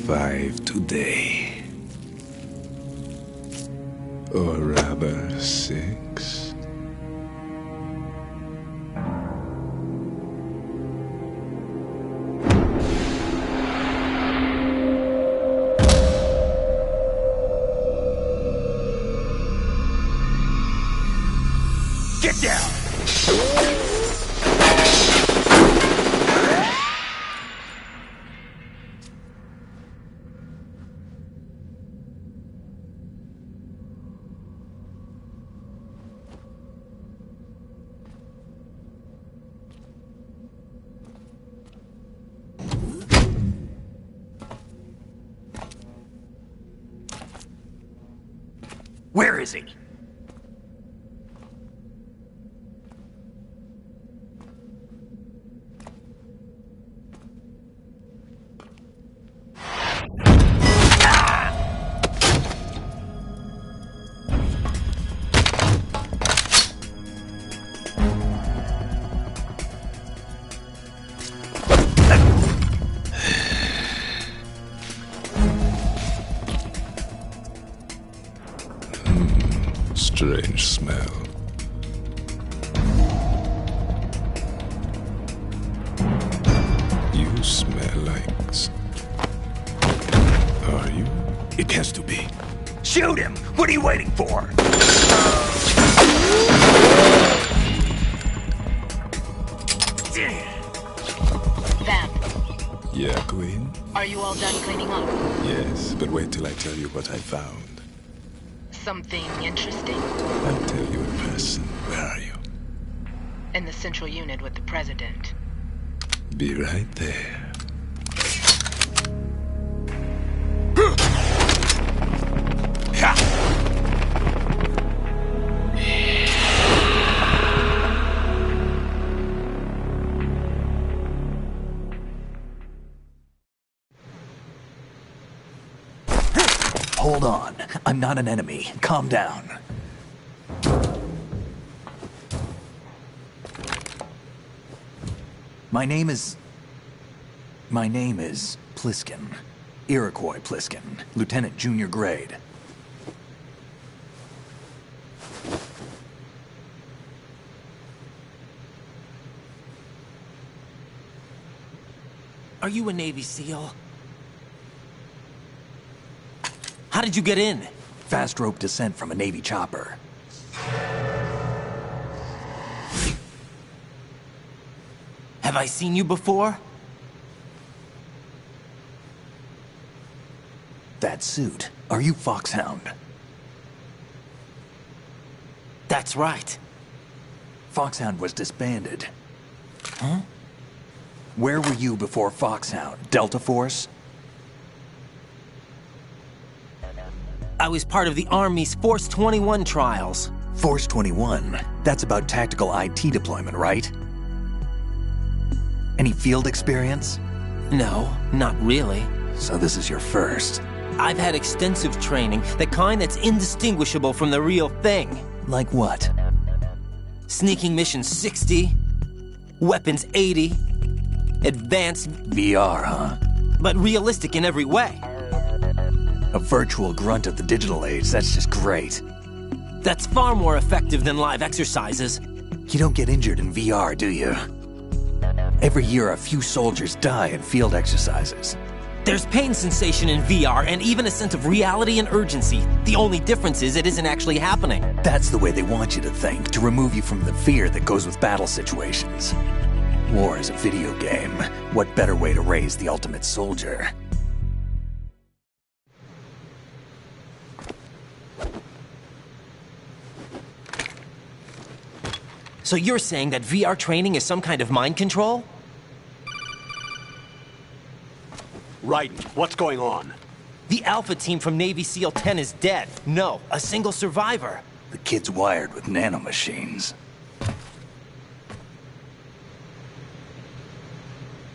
5 today. Or rather, 6. Get down! Where is he? Strange smell. You smell like... Are you? It has to be. Shoot him! What are you waiting for? Vamp, Yeah, Queen? are you all done cleaning up? Yes, but wait till I tell you what I found. Something interesting? I'll tell you in person. Where are you? In the central unit with the president. Be right there. Hold on. I'm not an enemy. Calm down. My name is Pliskin. Iroquois Pliskin. Lieutenant Junior Grade. Are you a Navy SEAL? How did you get in? Fast rope descent from a Navy chopper. Have I seen you before? That suit. Are you Foxhound? That's right. Foxhound was disbanded. Huh? Where were you before Foxhound? Delta Force? I was part of the Army's Force 21 trials. Force 21? That's about tactical IT deployment, right? Any field experience? No, not really. So this is your first. I've had extensive training, the kind that's indistinguishable from the real thing. Like what? Sneaking mission 60, weapons 80, advanced... VR, huh? But realistic in every way. A virtual grunt of the digital age, that's just great. That's far more effective than live exercises. You don't get injured in VR, do you? Every year, a few soldiers die in field exercises. There's pain sensation in VR and even a sense of reality and urgency. The only difference is it isn't actually happening. That's the way they want you to think, to remove you from the fear that goes with battle situations. War is a video game. What better way to raise the ultimate soldier? So you're saying that VR training is some kind of mind control? Raiden, what's going on? The Alpha team from Navy SEAL 10 is dead. No, a single survivor. The kid's wired with nanomachines.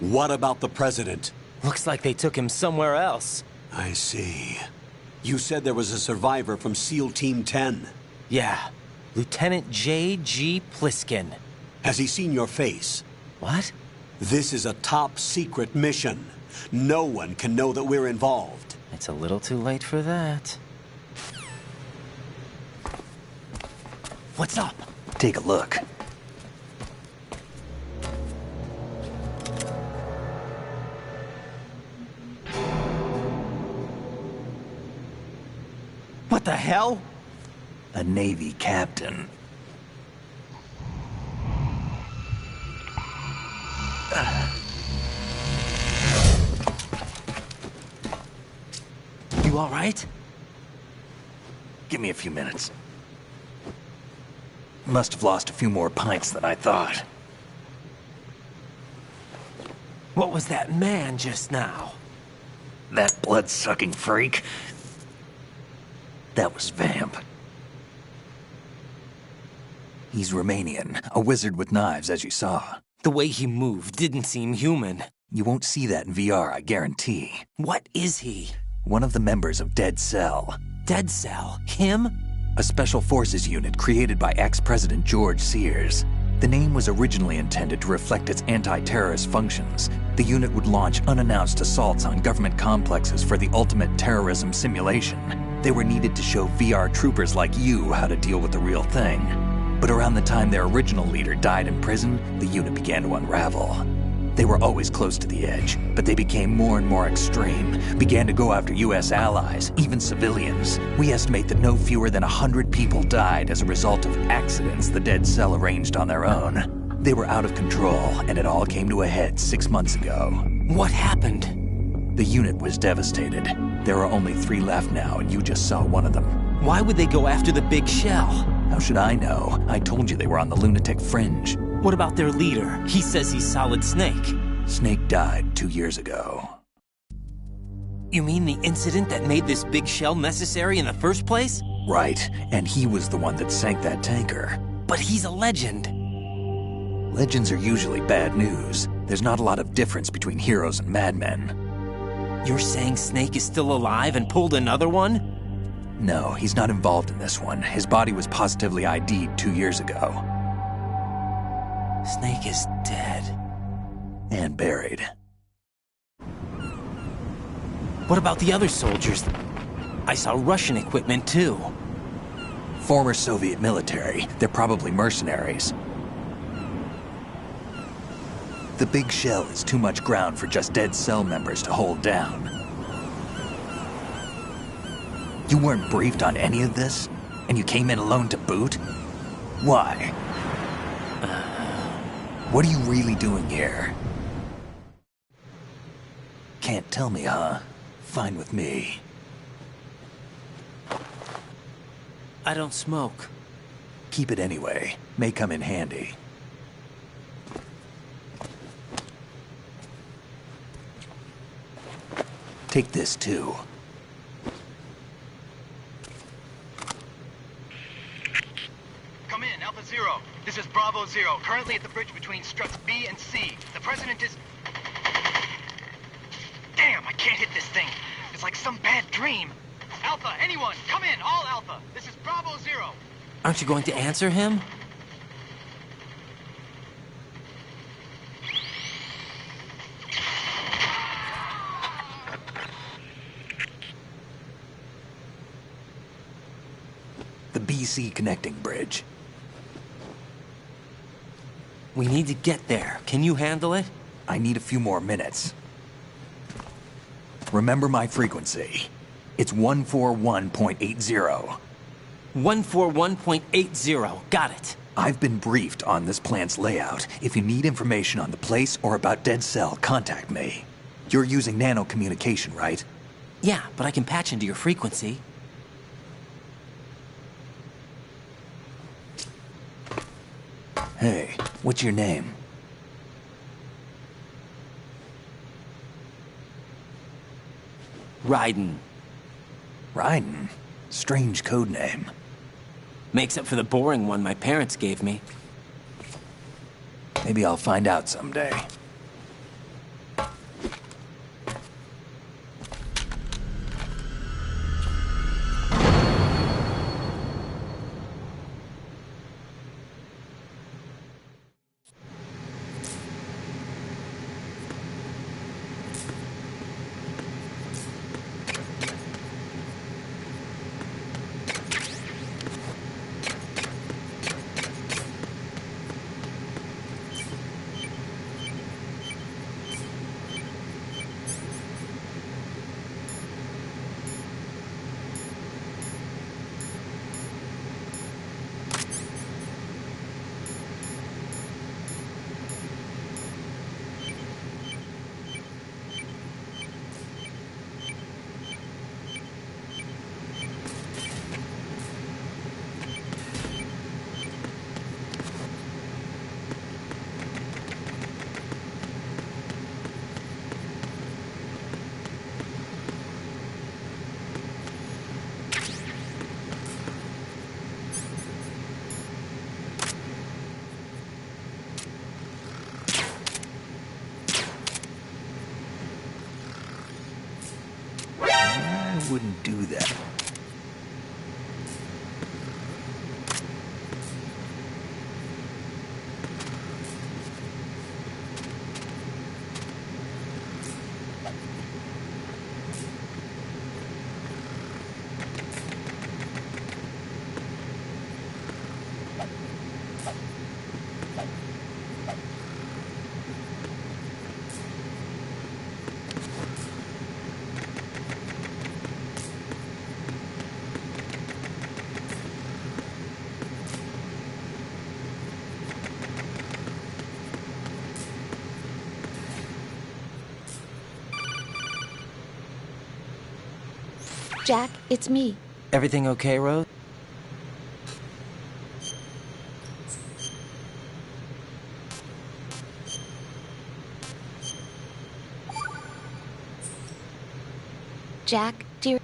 What about the president? Looks like they took him somewhere else. I see. You said there was a survivor from SEAL Team 10. Yeah. Lieutenant J.G. Pliskin. Has he seen your face? What? This is a top secret mission. No one can know that we're involved. It's a little too late for that. What's up? Take a look. What the hell? A Navy captain. You all right? Give me a few minutes. Must have lost a few more pints than I thought. What was that man just now? That blood-sucking freak? That was Vamp. He's Romanian, a wizard with knives, as you saw. The way he moved didn't seem human. You won't see that in VR, I guarantee. What is he? One of the members of Dead Cell. Dead Cell? Him? A special forces unit created by ex-President George Sears. The name was originally intended to reflect its anti-terrorist functions. The unit would launch unannounced assaults on government complexes for the ultimate terrorism simulation. They were needed to show VR troopers like you how to deal with the real thing. But around the time their original leader died in prison, the unit began to unravel. They were always close to the edge, but they became more and more extreme, began to go after U.S. allies, even civilians. We estimate that no fewer than 100 people died as a result of accidents the Dead Cell arranged on their own. They were out of control, and it all came to a head 6 months ago. What happened? The unit was devastated. There are only 3 left now, and you just saw one of them. Why would they go after the big shell? How should I know? I told you they were on the lunatic fringe. What about their leader? He says he's Solid Snake. Snake died 2 years ago. You mean the incident that made this big shell necessary in the first place? Right, and he was the one that sank that tanker. But he's a legend. Legends are usually bad news. There's not a lot of difference between heroes and madmen. You're saying Snake is still alive and pulled another one? No, he's not involved in this one. His body was positively ID'd 2 years ago. Snake is dead. And buried. What about the other soldiers? I saw Russian equipment too. Former Soviet military. They're probably mercenaries. The big shell is too much ground for just Dead Cell members to hold down. You weren't briefed on any of this? And you came in alone to boot? Why? What are you really doing here? Can't tell me, huh? Fine with me. I don't smoke. Keep it anyway. May come in handy. Take this too. Come in, Alpha Zero. This is Bravo Zero, currently at the bridge between struts B and C. The President is... Damn, I can't hit this thing. It's like some bad dream. Alpha, anyone, come in, all Alpha. This is Bravo Zero. Aren't you going to answer him? The BC connecting bridge. We need to get there. Can you handle it? I need a few more minutes. Remember my frequency. It's 141.80. 141.80. Got it. I've been briefed on this plant's layout. If you need information on the place or about Dead Cell, contact me. You're using nano communication, right? Yeah, but I can patch into your frequency. Hey, what's your name? Raiden. Raiden? Strange code name. Makes up for the boring one my parents gave me. Maybe I'll find out someday. wouldn't do that. Jack, it's me. Everything okay, Rose? Jack, dear.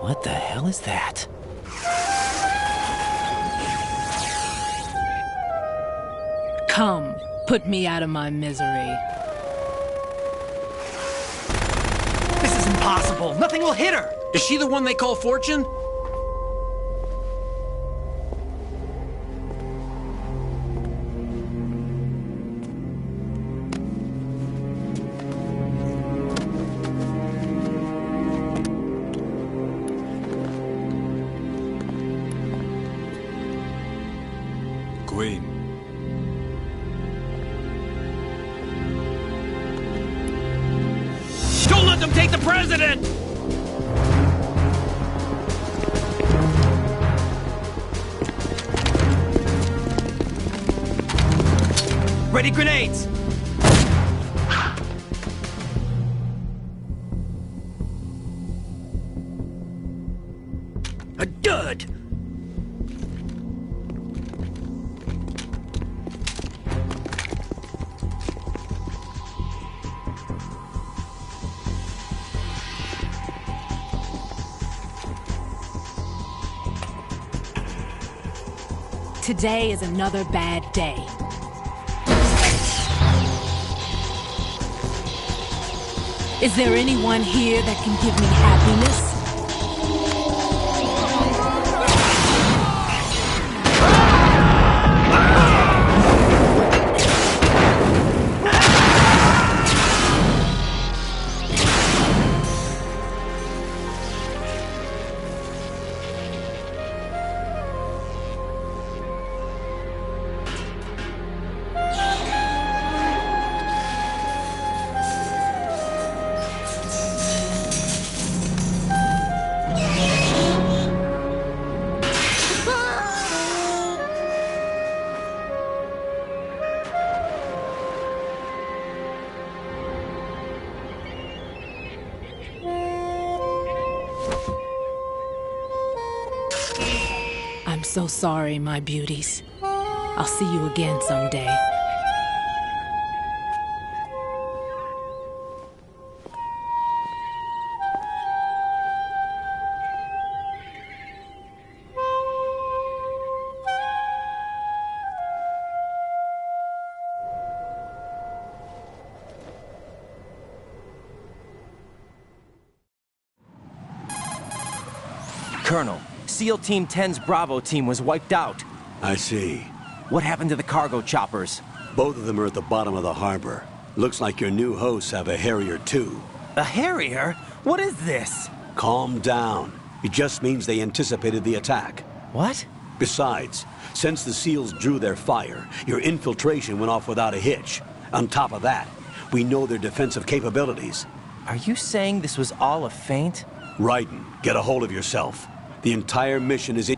What the hell is that? Come, put me out of my misery. This is impossible. Nothing will hit her. Is she the one they call Fortune? Queen. Don't let them take the president! Ready grenades! A dud! Today is another bad day. Is there anyone here that can give me happiness? I'm so sorry, my beauties. I'll see you again someday. Colonel, SEAL Team 10's Bravo team was wiped out. I see. What happened to the cargo choppers? Both of them are at the bottom of the harbor. Looks like your new hosts have a Harrier too. A Harrier? What is this? Calm down. It just means they anticipated the attack. What? Besides, since the SEALs drew their fire, your infiltration went off without a hitch. On top of that, we know their defensive capabilities. Are you saying this was all a feint? Raiden, get a hold of yourself. The entire mission is in...